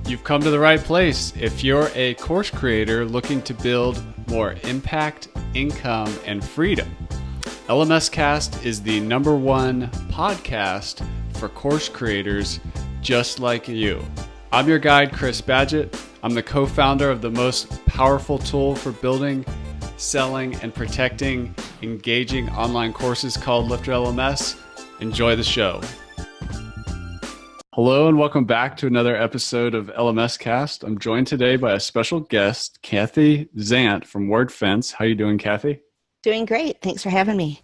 You've come to the right place. If you're a course creator looking to build more impact, income, and freedom, LMScast is the #1 podcast for course creators just like you. I'm your guide, Chris Badgett. I'm the co-founder of the most powerful tool for building, selling, and protecting engaging online courses called LifterLMS. Enjoy the show. Hello and welcome back to another episode of LMScast. I'm joined today by a special guest, Kathy Zant from Wordfence. How are you doing, Kathy? Doing great. Thanks for having me.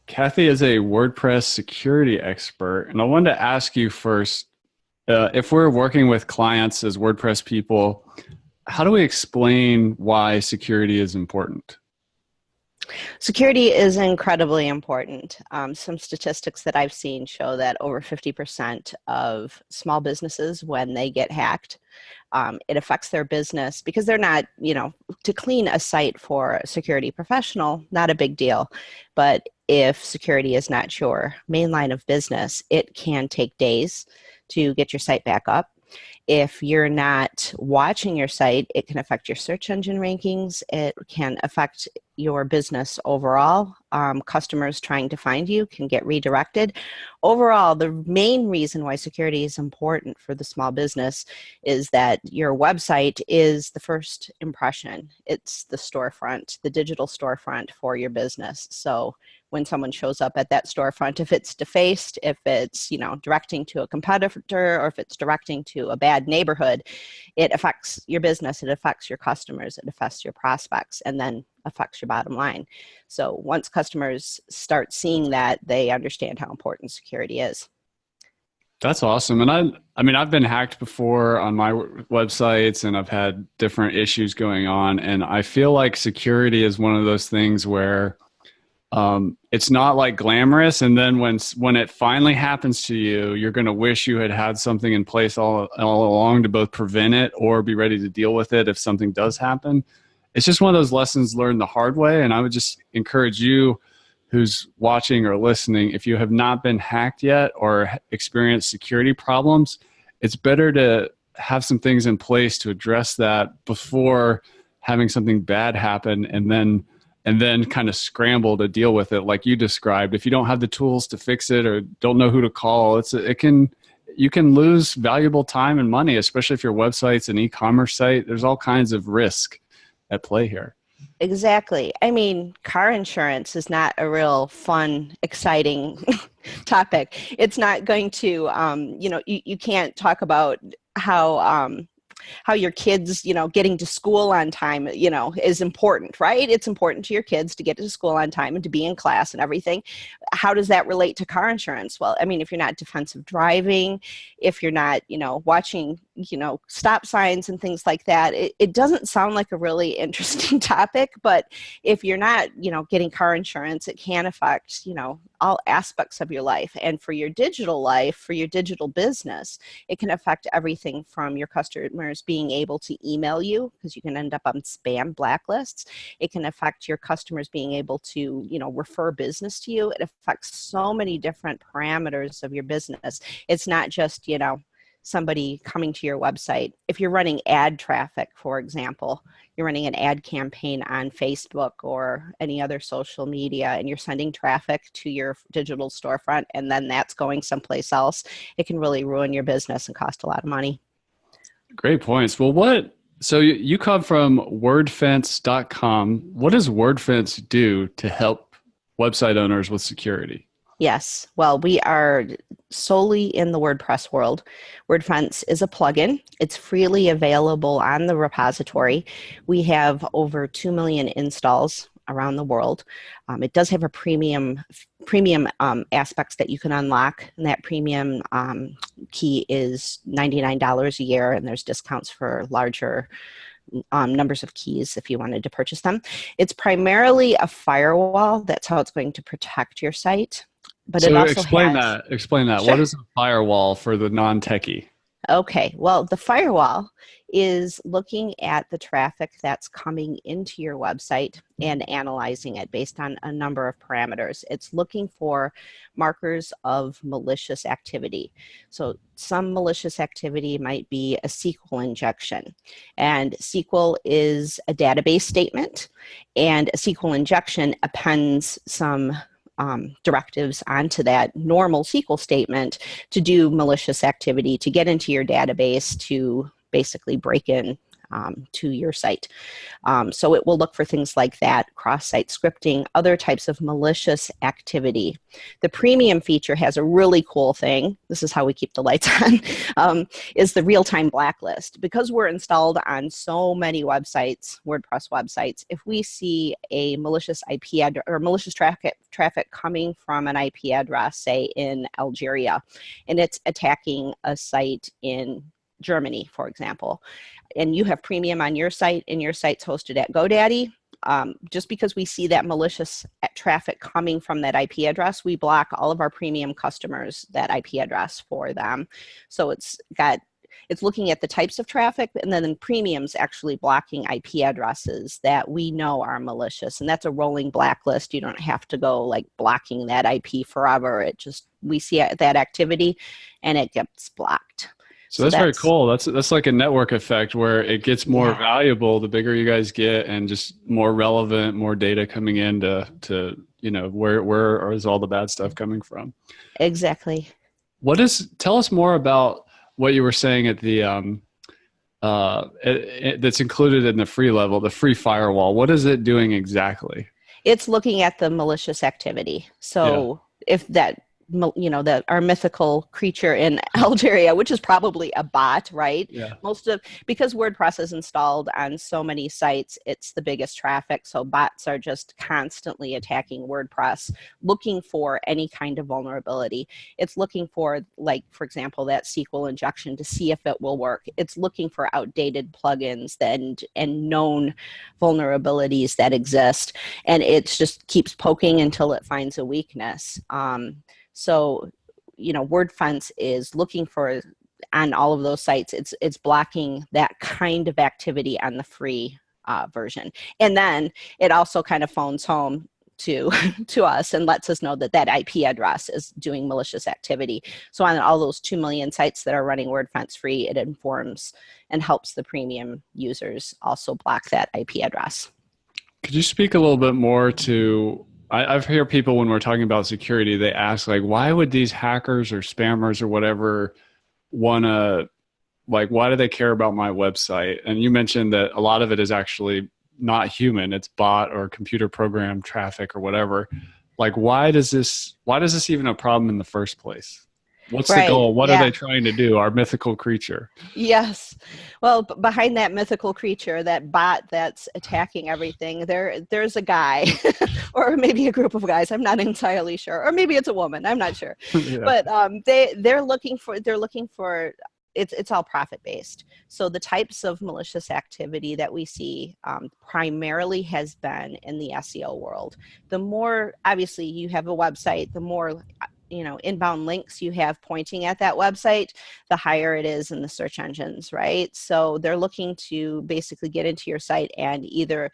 Kathy is a WordPress security expert, and I wanted to ask you first, if we're working with clients as WordPress people, how do we explain why security is important? Security is incredibly important. Some statistics that I've seen show that over 50% of small businesses, when they get hacked, it affects their business because they're not, to clean a site for a security professional, not a big deal. But if security is not your main line of business, it can take days to get your site back up. If you're not watching your site, it can affect your search engine rankings. It can affect your business overall. Customers trying to find you can get redirected. Overall, the main reason why security is important for the small business is that your website is the first impression. It's the storefront, the digital storefront for your business. So when someone shows up at that storefront, if it's defaced, if it's, directing to a competitor, or if it's directing to a bad neighborhood, it affects your business, it affects your customers, it affects your prospects, and then affects your bottom line. So once customers start seeing that, they understand how important security is. That's awesome. And I've been hacked before on my websites, and I've had different issues going on. And I feel like security is one of those things where it's not like glamorous. And then when it finally happens to you, you're going to wish you had something in place all along to both prevent it or be ready to deal with it if something does happen. It's just one of those lessons learned the hard way. And I would just encourage you who's watching or listening, if you have not been hacked yet or experienced security problems, it's better to have some things in place to address that before having something bad happen and then kind of scramble to deal with it like you described. If you don't have the tools to fix it or don't know who to call, you can lose valuable time and money, especially if your website's an e-commerce site. There's all kinds of risk at play here. Exactly. Car insurance is not a real fun, exciting topic. It's not going to, you can't talk about how your kids, getting to school on time, is important, right? It's important to your kids to get to school on time and to be in class and everything. How does that relate to car insurance? Well, if you're not defensive driving, if you're not, watching, stop signs and things like that, it doesn't sound like a really interesting topic, but if you're not, getting car insurance, it can affect, all aspects of your life. And for your digital life, for your digital business, it can affect everything from your customers being able to email you, because you can end up on spam blacklists. It can affect your customers being able to, refer business to you. It affects so many different parameters of your business. It's not just, somebody coming to your website. If you're running ad traffic, for example, you're running an ad campaign on Facebook or any other social media, and you're sending traffic to your digital storefront, and then that's going someplace else, it can really ruin your business and cost a lot of money. Great points. Well, so you come from wordfence.com. What does Wordfence do to help website owners with security? Yes. Well, we are solely in the WordPress world. Wordfence is a plugin. It's freely available on the repository. We have over 2 million installs around the world. It does have a premium aspects that you can unlock, and that premium key is $99 a year, and there's discounts for larger numbers of keys if you wanted to purchase them. It's primarily a firewall. That's how it's going to protect your site. But so it also explain that. Sure. What is a firewall for the non-techie? Okay, well, the firewall is looking at the traffic that's coming into your website and analyzing it based on a number of parameters. It's looking for markers of malicious activity. So some malicious activity might be a SQL injection, and SQL is a database statement, and a SQL injection appends some directives onto that normal SQL statement to do malicious activity, to get into your database, to basically break in to your site. So it will look for things like that, cross-site scripting, other types of malicious activity. The premium feature has a really cool thing. This is how we keep the lights on, is the real-time blacklist. Because we're installed on so many websites, WordPress websites, if we see a malicious IP address or malicious traffic coming from an IP address, say in Algeria, and it's attacking a site in Germany, for example, and you have premium on your site and your site's hosted at GoDaddy, just because we see that malicious traffic coming from that IP address, we block all of our premium customers that IP address for them. So it's looking at the types of traffic, and then premium's actually blocking IP addresses that we know are malicious. And that's a rolling blacklist. You don't have to go like blocking that IP forever. It just, we see that activity and it gets blocked. So that's very cool. That's like a network effect where it gets more valuable the bigger you guys get, and just more relevant, more data coming in to you know, where is all the bad stuff coming from? Exactly. Tell us more about what you were saying at the that's included in the free level, the free firewall. What is it doing exactly? It's looking at the malicious activity. So if that, you know, our mythical creature in Algeria, which is probably a bot, right? Yeah. Because WordPress is installed on so many sites, it's the biggest traffic. So bots are just constantly attacking WordPress, looking for any kind of vulnerability. It's looking for, like, for example, that SQL injection to see if it will work. It's looking for outdated plugins and known vulnerabilities that exist. And it just keeps poking until it finds a weakness. So, you know, Wordfence is looking for, on all of those sites, it's blocking that kind of activity on the free version. And then it also kind of phones home to us and lets us know that that IP address is doing malicious activity. So on all those 2 million sites that are running Wordfence free, it informs and helps the premium users also block that IP address. Could you speak a little bit more to, I've heard people when we're talking about security, they ask like, why would these hackers or spammers or whatever want to, like, why do they care about my website? And you mentioned that a lot of it is actually not human. It's bot or computer program traffic or whatever. Like, why is this even a problem in the first place? What's the goal? What are they trying to do? Our mythical creature. Yes. Well, behind that mythical creature, that bot that's attacking everything, there's a guy or maybe a group of guys. I'm not entirely sure. Or maybe it's a woman. I'm not sure. But they're looking for it's all profit based. So the types of malicious activity that we see primarily has been in the SEO world. The more, obviously, you have a website, the more, you know, inbound links you have pointing at that website, the higher it is in the search engines, right? So they're looking to basically get into your site and either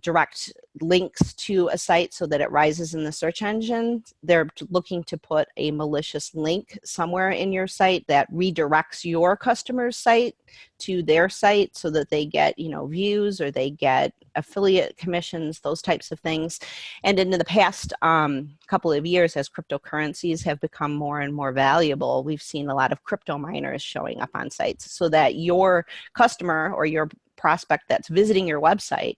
direct links to a site so that it rises in the search engine. They're looking to put a malicious link somewhere in your site that redirects your customer's site to their site so that they get, you know, views or they get affiliate commissions, those types of things. And in the past couple of years, as cryptocurrencies have become more and more valuable, we've seen a lot of crypto miners showing up on sites so that your customer or your prospect that's visiting your website,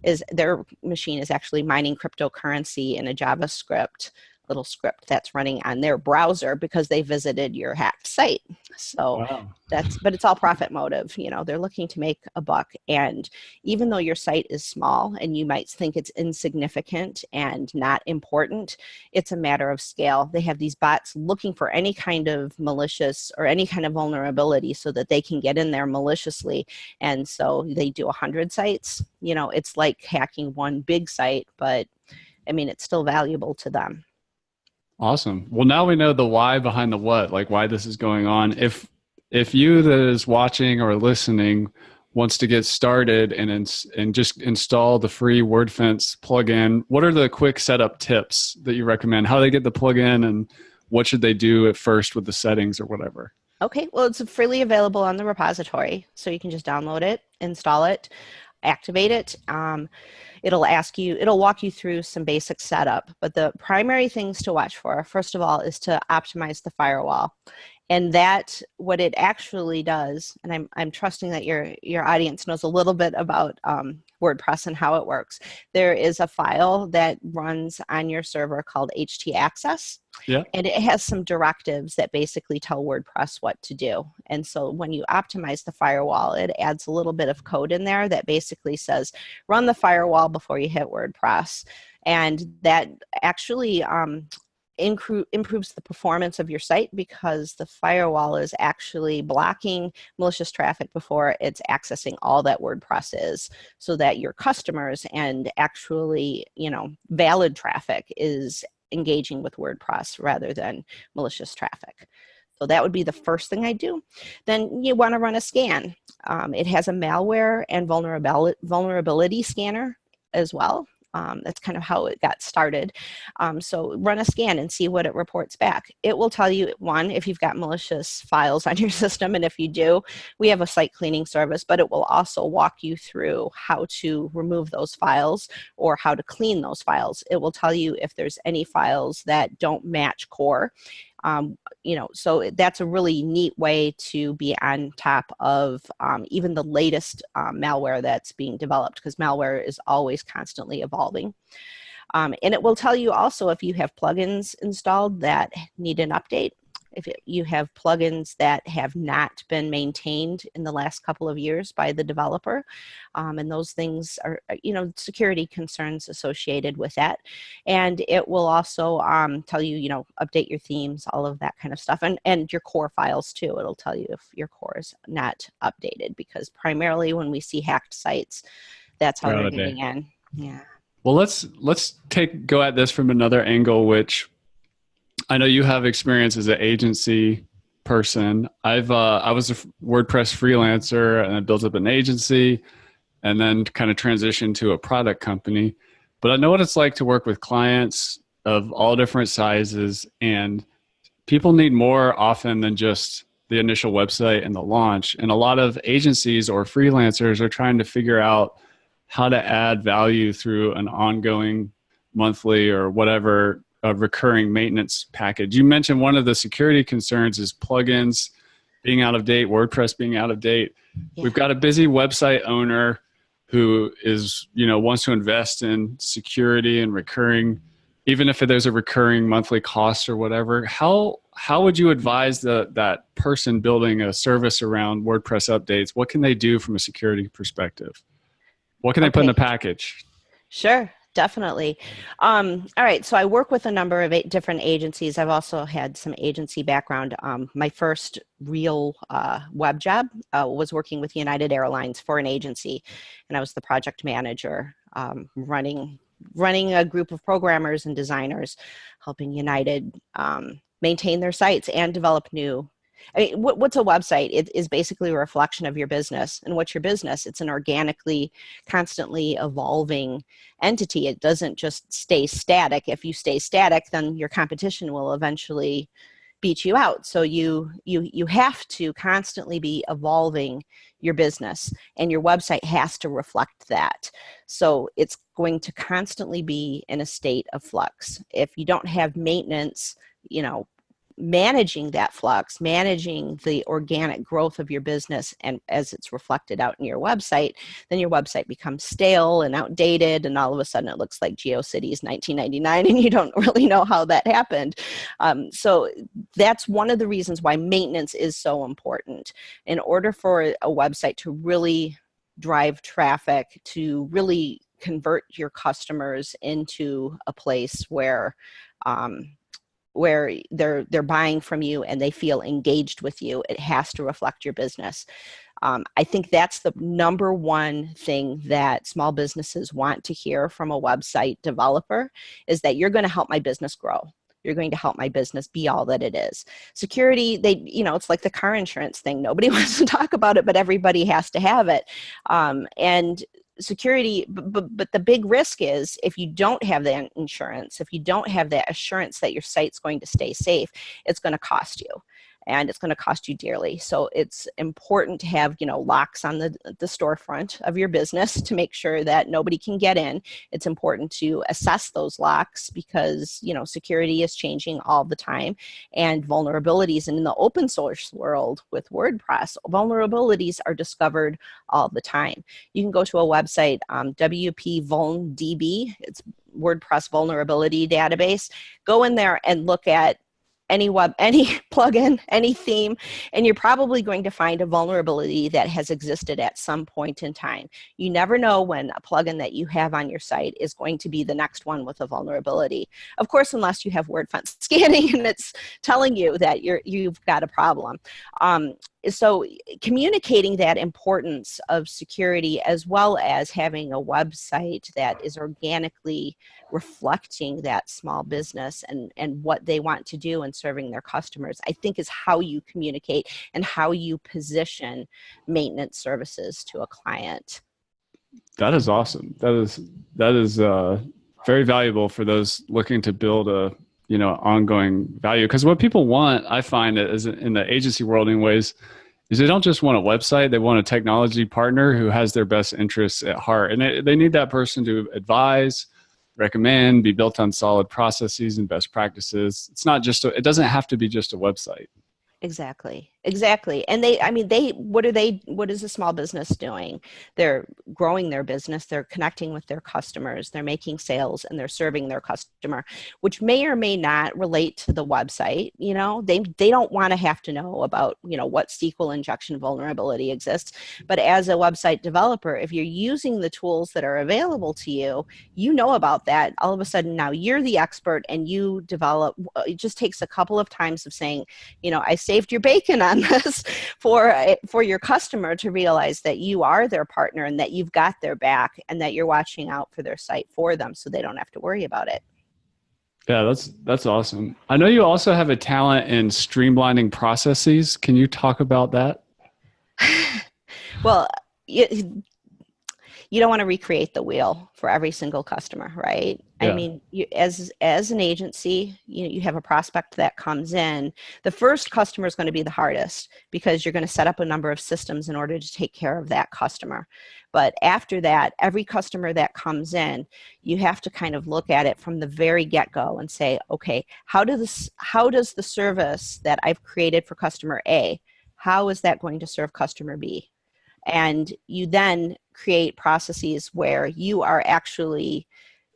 is their machine is actually mining cryptocurrency in a JavaScript little script that's running on their browser because they visited your hacked site. So but it's all profit motive. You know, they're looking to make a buck. And even though your site is small and you might think it's insignificant and not important, it's a matter of scale. They have these bots looking for any kind of malicious or any kind of vulnerability so that they can get in there maliciously. And so they do 100 sites. You know, it's like hacking one big site, but I mean, it's still valuable to them. Awesome. Well, now we know the why behind the what, like why this is going on. If if you that is watching or listening wants to get started and just install the free Wordfence plugin, what are the quick setup tips that you recommend? How do they get the plugin, and what should they do at first with the settings or whatever? Okay, well, it's freely available on the repository, so you can just download it, install it, activate it. It'll walk you through some basic setup, but the primary things to watch for, first of all, is to optimize the firewall. And that, what it actually does, and I'm trusting that your audience knows a little bit about WordPress and how it works. There is a file that runs on your server called htaccess. Yeah. And it has some directives that basically tell WordPress what to do. And so when you optimize the firewall, it adds a little bit of code in there that basically says, run the firewall before you hit WordPress. And that actually improves the performance of your site, because the firewall is actually blocking malicious traffic before it's accessing all that WordPress is, so that your customers and actually, valid traffic is engaging with WordPress rather than malicious traffic. So that would be the first thing I do. Then you want to run a scan. It has a malware and vulnerability scanner as well. That's kind of how it got started. So run a scan and see what it reports back. It will tell you, one, if you've got malicious files on your system, and if you do, we have a site cleaning service, but it will also walk you through how to remove those files or how to clean those files. It will tell you if there's any files that don't match core. So that's a really neat way to be on top of even the latest malware that's being developed, because malware is always constantly evolving. And it will tell you also if you have plugins installed that need an update. If you have plugins that have not been maintained in the last couple of years by the developer, and those things are, security concerns associated with that. And it will also tell you, update your themes, all of that kind of stuff, and your core files too. It'll tell you if your core is not updated, because primarily when we see hacked sites, that's how they're getting in. Yeah. Well, let's go at this from another angle, which I know you have experience as an agency person. I was a WordPress freelancer, and I built up an agency and then kind of transitioned to a product company. But I know what it's like to work with clients of all different sizes, and people need more often than just the initial website and the launch. And a lot of agencies or freelancers are trying to figure out how to add value through an ongoing monthly or whatever a recurring maintenance package. You mentioned one of the security concerns is plugins being out of date, WordPress being out of date. Yeah. We've got a busy website owner who is, wants to invest in security and recurring, even if there's a recurring monthly cost or whatever. How would you advise that person building a service around WordPress updates? What can they do from a security perspective? What can they put in the package? Sure. Definitely. All right. So I work with a number of different agencies. I've also had some agency background. My first real web job was working with United Airlines for an agency, and I was the project manager, running a group of programmers and designers, helping United maintain their sites and develop new. I mean, what's a website? It is basically a reflection of your business. And what's your business? It's an organically, constantly evolving entity. It doesn't just stay static. If you stay static, then your competition will eventually beat you out. So you have to constantly be evolving your business, and your website has to reflect that. So it's going to constantly be in a state of flux. If you don't have maintenance, managing that flux, managing the organic growth of your business, and as it's reflected out in your website, then your website becomes stale and outdated, and all of a sudden it looks like GeoCities 1999, and you don't really know how that happened. So that's one of the reasons why maintenance is so important. In order for a website to really drive traffic, to really convert your customers into a place where they're buying from you and they feel engaged with you, it has to reflect your business. I think that's the number one thing that small businesses want to hear from a website developer, is that you're going to help my business grow. you're going to help my business be all that it is. Security, it's like the car insurance thing. Nobody wants to talk about it, but everybody has to have it. And security, but the big risk is if you don't have that insurance, if you don't have that assurance that your site's going to stay safe, it's going to cost you. And it's going to cost you dearly. So it's important to have, locks on the storefront of your business to make sure that nobody can get in. It's important to assess those locks because, security is changing all the time, and vulnerabilities. And in the open source world with WordPress, vulnerabilities are discovered all the time. You can go to a website, WP VulnDB. It's WordPress vulnerability database. Go in there and look at any plugin, any theme, and you're probably going to find a vulnerability that has existed at some point in time. You never know when a plugin that you have on your site is going to be the next one with a vulnerability. Of course, unless you have Wordfence scanning and it's telling you that you've got a problem. So communicating that importance of security, as well as having a website that is organically reflecting that small business and what they want to do in serving their customers, I think is how you communicate and how you position maintenance services to a client. That is awesome. That is very valuable for those looking to build a ongoing value. Because what people want, I find it is in the agency world anyways, is they don't just want a website, they want a technology partner who has their best interests at heart. And they need that person to advise, recommend, be built on solid processes and best practices. It's not just, it doesn't have to be just a website. Exactly. And what is a small business doing? They're growing their business, they're connecting with their customers, they're making sales, and they're serving their customer, which may or may not relate to the website. They don't want to have to know about, what SQL injection vulnerability exists. But as a website developer, if you're using the tools that are available to you, you know about that. All of a sudden now you're the expert and you develop. It just takes a couple of times of saying, I saved your bacon on this for your customer to realize that you are their partner and that you've got their back and that you're watching out for their site for them so they don't have to worry about it. Yeah, that's awesome. I know you also have a talent in streamlining processes. Can you talk about that? Well, you don't want to recreate the wheel for every single customer, right? Yeah. I mean, as an agency, you have a prospect that comes in. The first customer is going to be the hardest because you're going to set up a number of systems in order to take care of that customer. But after that, every customer that comes in, you have to kind of look at it from the very get-go and say, okay, how does the service that I've created for customer A, how is that going to serve customer B? And you then create processes where you are actually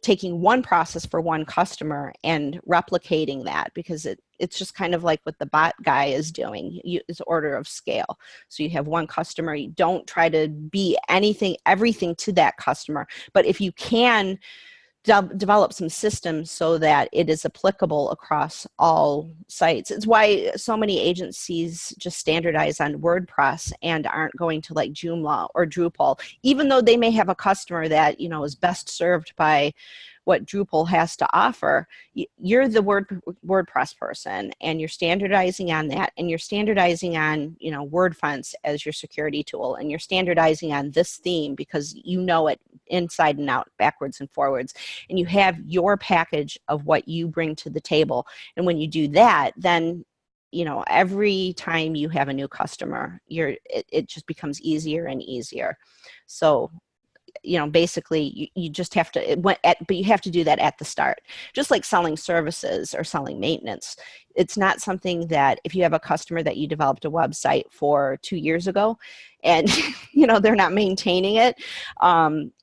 taking one process for one customer and replicating that, because it's just kind of like what the bot guy is doing. It's order of scale. So you have one customer. You don't try to be everything to that customer. But if you can develop some systems so that it is applicable across all sites. It's why so many agencies just standardize on WordPress and aren't going to like Joomla or Drupal, even though they may have a customer that, is best served by what Drupal has to offer. You're the WordPress person, and you're standardizing on that, and you're standardizing on, Wordfence as your security tool, and you're standardizing on this theme because you know it inside and out, backwards and forwards, and you have your package of what you bring to the table. And when you do that, then every time you have a new customer, it just becomes easier and easier. So basically you just have to, but you have to do that at the start. Just like selling services or selling maintenance. It's not something that if you have a customer that you developed a website for 2 years ago and, they're not maintaining it,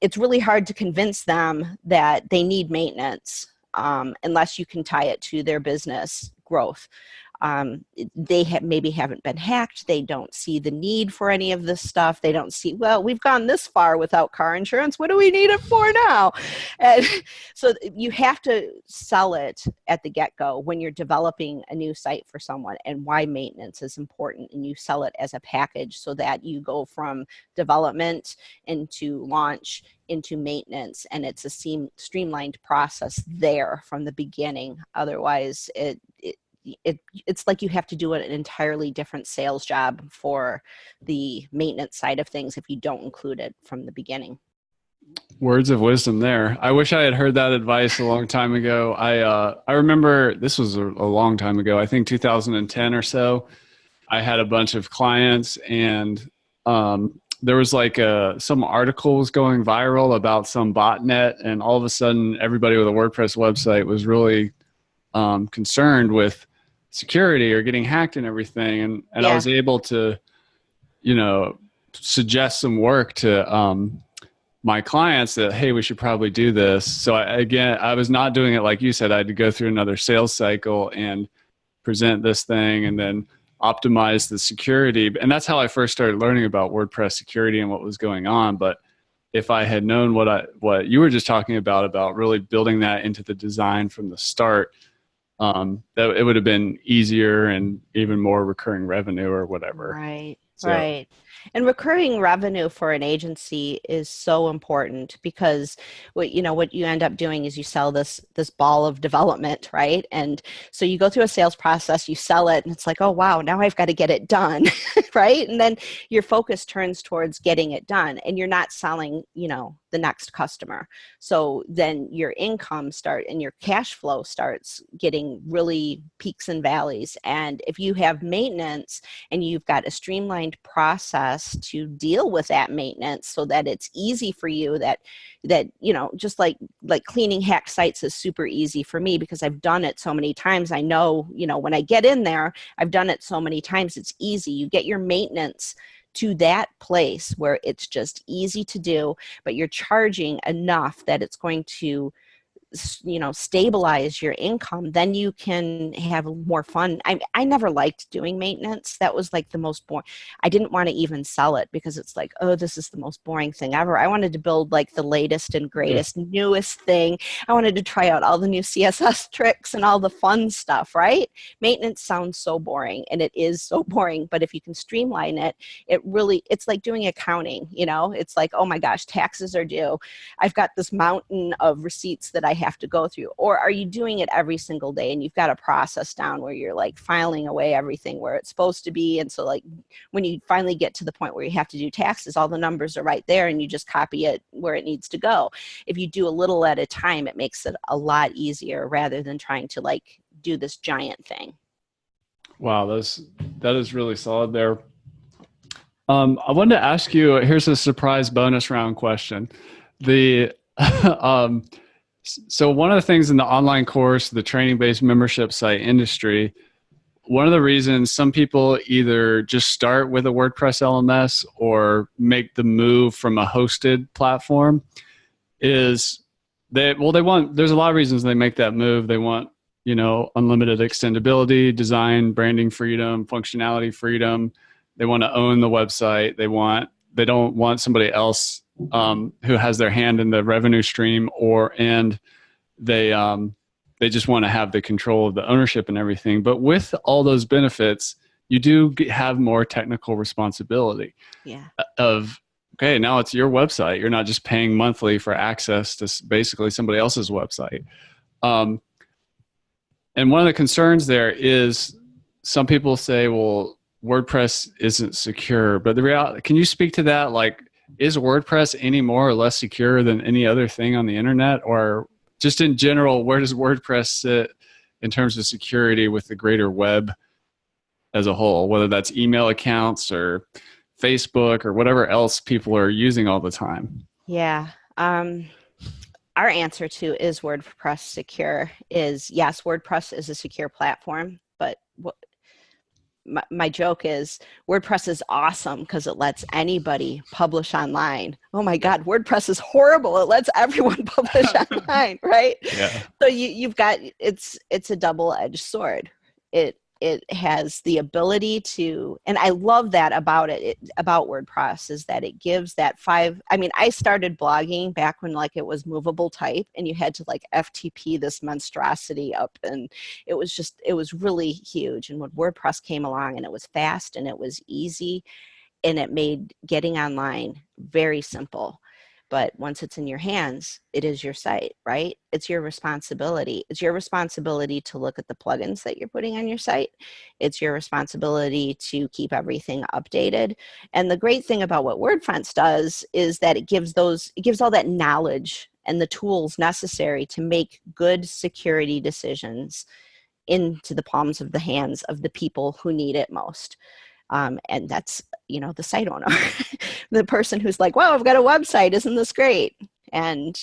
it's really hard to convince them that they need maintenance unless you can tie it to their business growth. They maybe haven't been hacked. They don't see the need for any of this stuff. They don't see, well, we've gone this far without car insurance. What do we need it for now? And so you have to sell it at the get-go when you're developing a new site for someone, and why maintenance is important. And you sell it as a package so that you go from development into launch into maintenance, and it's a streamlined process there from the beginning. Otherwise, it's like you have to do an entirely different sales job for the maintenance side of things if you don't include it from the beginning. Words of wisdom there. I wish I had heard that advice a long time ago. I remember this was a long time ago, I think 2010 or so. I had a bunch of clients, and there was like some article was going viral about some botnet, and all of a sudden everybody with a WordPress website was really concerned with security or getting hacked and everything. And Yeah. I was able to, suggest some work to my clients that, hey, we should probably do this. So I was not doing it like you said. I had to go through another sales cycle and present this thing and then optimize the security. And that's how I first started learning about WordPress security and what was going on. But if I had known what you were just talking about really building that into the design from the start, that it would have been easier and even more recurring revenue or whatever. Right. Right. And recurring revenue for an agency is so important, because what you end up doing is you sell this ball of development, right? And so you go through a sales process, you sell it, and it's like, oh wow, now I've got to get it done, right? And then your focus turns towards getting it done, and you're not selling, the next customer. So then your income and your cash flow starts getting really peaks and valleys. And if you have maintenance and you've got a streamlined process to deal with that maintenance so that it's easy for you, that just like cleaning hack sites is super easy for me because I've done it so many times. I know, when I get in there, I've done it so many times, it's easy. You get your maintenance to that place where it's just easy to do, but you're charging enough that it's going to stabilize your income. Then you can have more fun. I never liked doing maintenance. That was like the most boring. I didn't want to even sell it because it's like, oh, this is the most boring thing ever. I wanted to build like the latest and greatest, newest thing. I wanted to try out all the new CSS tricks and all the fun stuff, right? Maintenance sounds so boring, and it is so boring, but if you can streamline it, it's like doing accounting, it's like, oh my gosh, taxes are due. I've got this mountain of receipts that I have to go through. Or are you doing it every single day and you've got a process down where you're like filing away everything where it's supposed to be? And so like when you finally get to the point where you have to do taxes, all the numbers are right there and you just copy it where it needs to go. If you do a little at a time, it makes it a lot easier rather than trying to like do this giant thing. Wow, that is really solid there. I wanted to ask you, here's a surprise bonus round question. So one of the things in the online course, the training-based membership site industry, one of the reasons some people either just start with a WordPress LMS or make the move from a hosted platform is there's a lot of reasons they make that move. They want, unlimited extendability, design, branding freedom, functionality freedom. They want to own the website. They don't want somebody else who has their hand in the revenue stream, and they just want to have the control of the ownership and everything. But with all those benefits, you do have more technical responsibility. Yeah. Okay, now it's your website. You're not just paying monthly for access to basically somebody else's website. And one of the concerns there is some people say, well, WordPress isn't secure. But the reality, can you speak to that? Like, is WordPress any more or less secure than any other thing on the internet? Or just in general, where does WordPress sit in terms of security with the greater web as a whole, whether that's email accounts or Facebook or whatever else people are using all the time? Yeah. Our answer to is WordPress secure is yes, WordPress is a secure platform, but my joke is WordPress is awesome because it lets anybody publish online. Oh my God, WordPress is horrible. It lets everyone publish online, right? Yeah. So you've got, it's a double-edged sword. It has the ability to, and I love that about about WordPress, is that it gives that I started blogging back when like it was movable type and you had to like FTP this monstrosity up, and it was really huge. And when WordPress came along, and it was fast and it was easy, and it made getting online very simple. But once it's in your hands, it is your site, right? It's your responsibility. It's your responsibility to look at the plugins that you're putting on your site. It's your responsibility to keep everything updated. And the great thing about what Wordfence does is that it gives all that knowledge and the tools necessary to make good security decisions into the palms of the hands of the people who need it most. And that's, the site owner, the person who's like, wow, I've got a website. Isn't this great? And,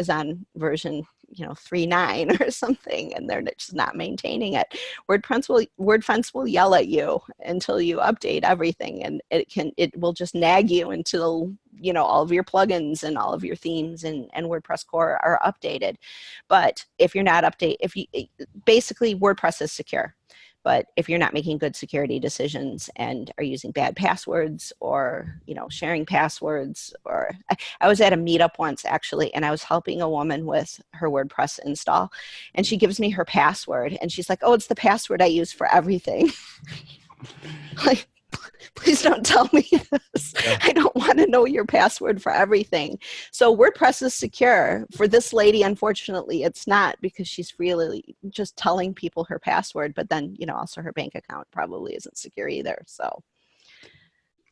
is on version, 3.9 or something, and they're just not maintaining it. Wordfence will yell at you until you update everything. And it will just nag you until, all of your plugins and all of your themes and WordPress core are updated. But if you're not basically WordPress is secure. But if you're not making good security decisions and are using bad passwords or, sharing passwords, or I was at a meetup once actually, and I was helping a woman with her WordPress install, and she gives me her password and she's like, oh, it's the password I use for everything. Like, please don't tell me this. Yeah. I don't want to know your password for everything. So WordPress is secure. For this lady, unfortunately, it's not, because she's really just telling people her password, but then, also her bank account probably isn't secure either. So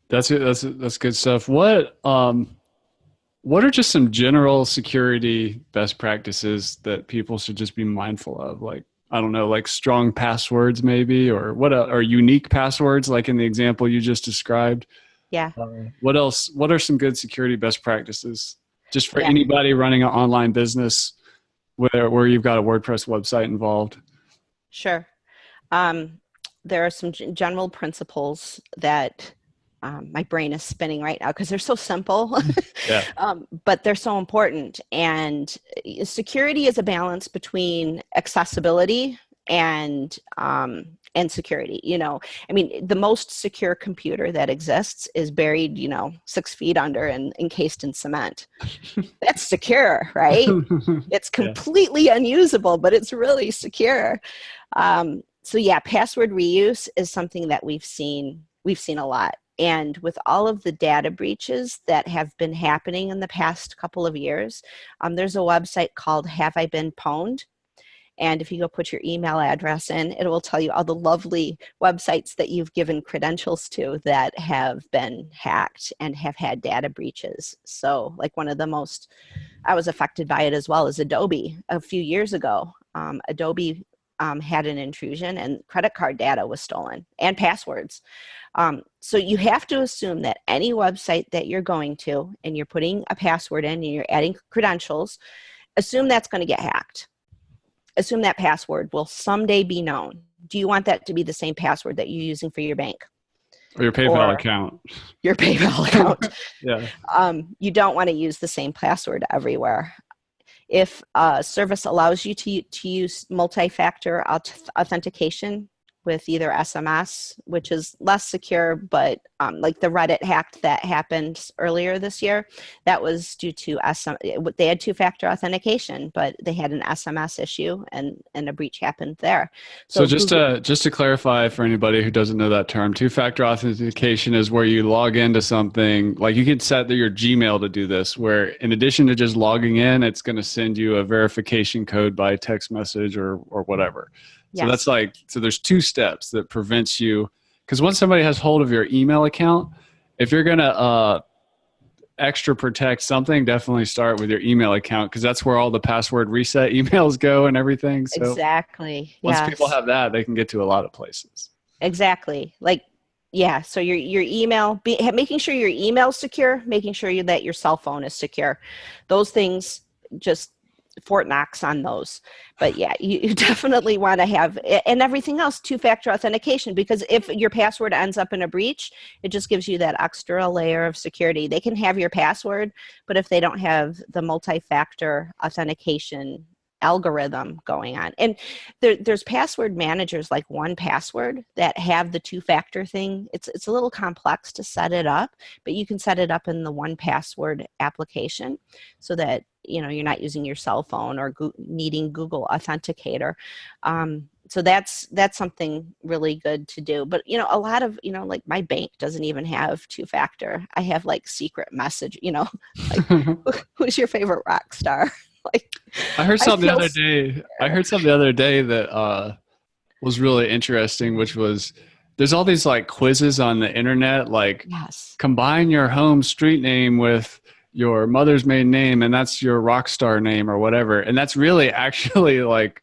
that's it. That's good stuff. What are just some general security best practices that people should just be mindful of? Like, I don't know, like strong passwords maybe, or or unique passwords, like in the example you just described. Yeah. What else? What are some good security best practices just for anybody running an online business where you've got a WordPress website involved? Sure. There are some general principles that my brain is spinning right now because they're so simple, yeah. But they're so important. And security is a balance between accessibility and security. The most secure computer that exists is buried, 6 feet under and encased in cement. That's secure, right? It's completely unusable, but it's really secure. So yeah, password reuse is something that we've seen a lot. And with all of the data breaches that have been happening in the past couple of years, there's a website called Have I Been Pwned? And if you go put your email address in, it will tell you all the lovely websites that you've given credentials to that have been hacked and have had data breaches. So like one of the most, I was affected by it as well, as Adobe a few years ago. Adobe had an intrusion and credit card data was stolen and passwords. So you have to assume that any website that you're going to and you're putting a password in and you're adding credentials, assume that's going to get hacked. Assume that password will someday be known. Do you want that to be the same password that you're using for your bank? Or your PayPal account. Your PayPal account. Yeah. You don't want to use the same password everywhere. If a service allows you to use multi-factor authentication with either SMS, which is less secure, but like the Reddit hack that happened earlier this year, that was due to they had two-factor authentication, but they had an SMS issue and a breach happened there. So just to clarify for anybody who doesn't know that term, two-factor authentication is where you log into something, like you can set your Gmail to do this, where in addition to just logging in, it's going to send you a verification code by text message or whatever. So that's so there's 2 steps that prevents you, because once somebody has hold of your email account, if you're going to extra protect something, definitely start with your email account, because that's where all the password reset emails go and everything. So exactly. Once people have that, they can get to a lot of places. Exactly. So your email, making sure your email's secure, making sure that your cell phone is secure. Those things, just Fort Knox on those. But yeah, you definitely want to have, and everything else, two-factor authentication, because if your password ends up in a breach, it just gives you that extra layer of security. They can have your password, but if they don't have the multi-factor authentication algorithm going on. And there's password managers like 1Password that have the two-factor thing. It's a little complex to set it up, but you can set it up in the 1Password application so that you're not using your cell phone or needing Google Authenticator. So that's something really good to do. But a lot of like my bank doesn't even have two-factor. I have like secret message. Like who's your favorite rock star? Like I heard something the other day that was really interesting, which was there's all these like quizzes on the internet, like combine your home street name with your mother's maiden name and that's your rock star name or whatever. And that's really actually like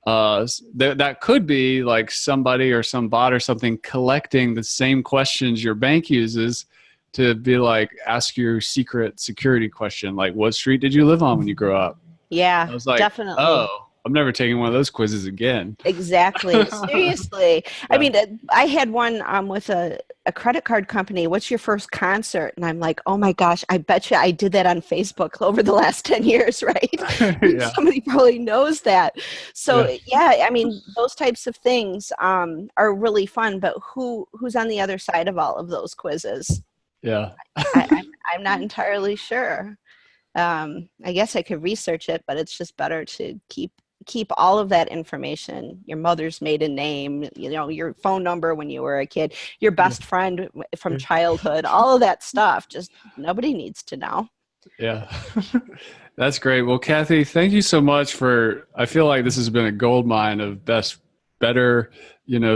that could be like somebody or some bot or something collecting the same questions your bank uses to be like, ask your secret security question. Like, what street did you live on when you grew up? Yeah, I was like, definitely. Oh, I'm never taking one of those quizzes again. Exactly. Seriously. Yeah. I mean, I had one with a credit card company. What's your first concert? And I'm like, oh my gosh, I bet you I did that on Facebook over the last 10 years, right? Yeah. Somebody probably knows that. So yeah, I mean, those types of things are really fun, but who's on the other side of all of those quizzes? Yeah. I'm not entirely sure. I guess I could research it, but it's just better to keep all of that information, your mother's maiden name, your phone number when you were a kid, your best friend from childhood, all of that stuff. Just nobody needs to know. Yeah. That's great. Well, Kathy, thank you so much I feel like this has been a gold mine of better,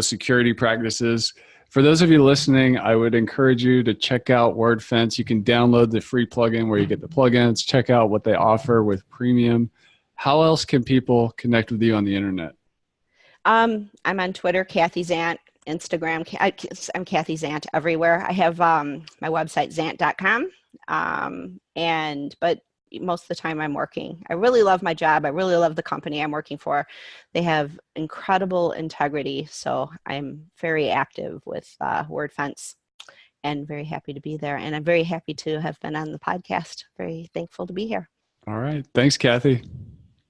security practices. For those of you listening, I would encourage you to check out Wordfence. You can download the free plugin where you get the plugins, check out what they offer with premium. How else can people connect with you on the internet? I'm on Twitter, Kathy Zant, Instagram. I'm Kathy Zant everywhere. I have my website, zant.com. But most of the time I'm working. I really love my job. I really love the company I'm working for. They have incredible integrity. So I'm very active with Wordfence and very happy to be there. And I'm very happy to have been on the podcast. Very thankful to be here. All right. Thanks, Kathy.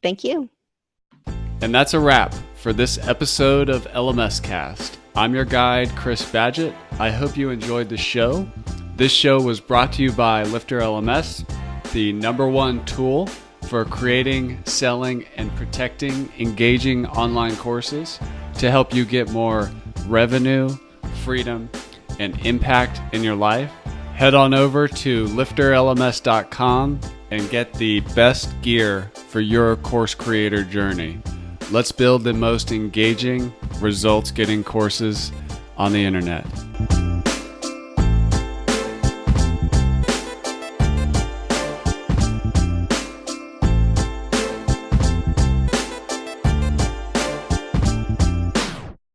Thank you. And that's a wrap for this episode of LMScast. I'm your guide, Chris Badgett. I hope you enjoyed the show. This show was brought to you by LifterLMS, the #1 tool for creating, selling, and protecting engaging online courses to help you get more revenue, freedom, and impact in your life. Head on over to LifterLMS.com and get the best gear for your course creator journey. Let's build the most engaging, results-getting courses on the internet.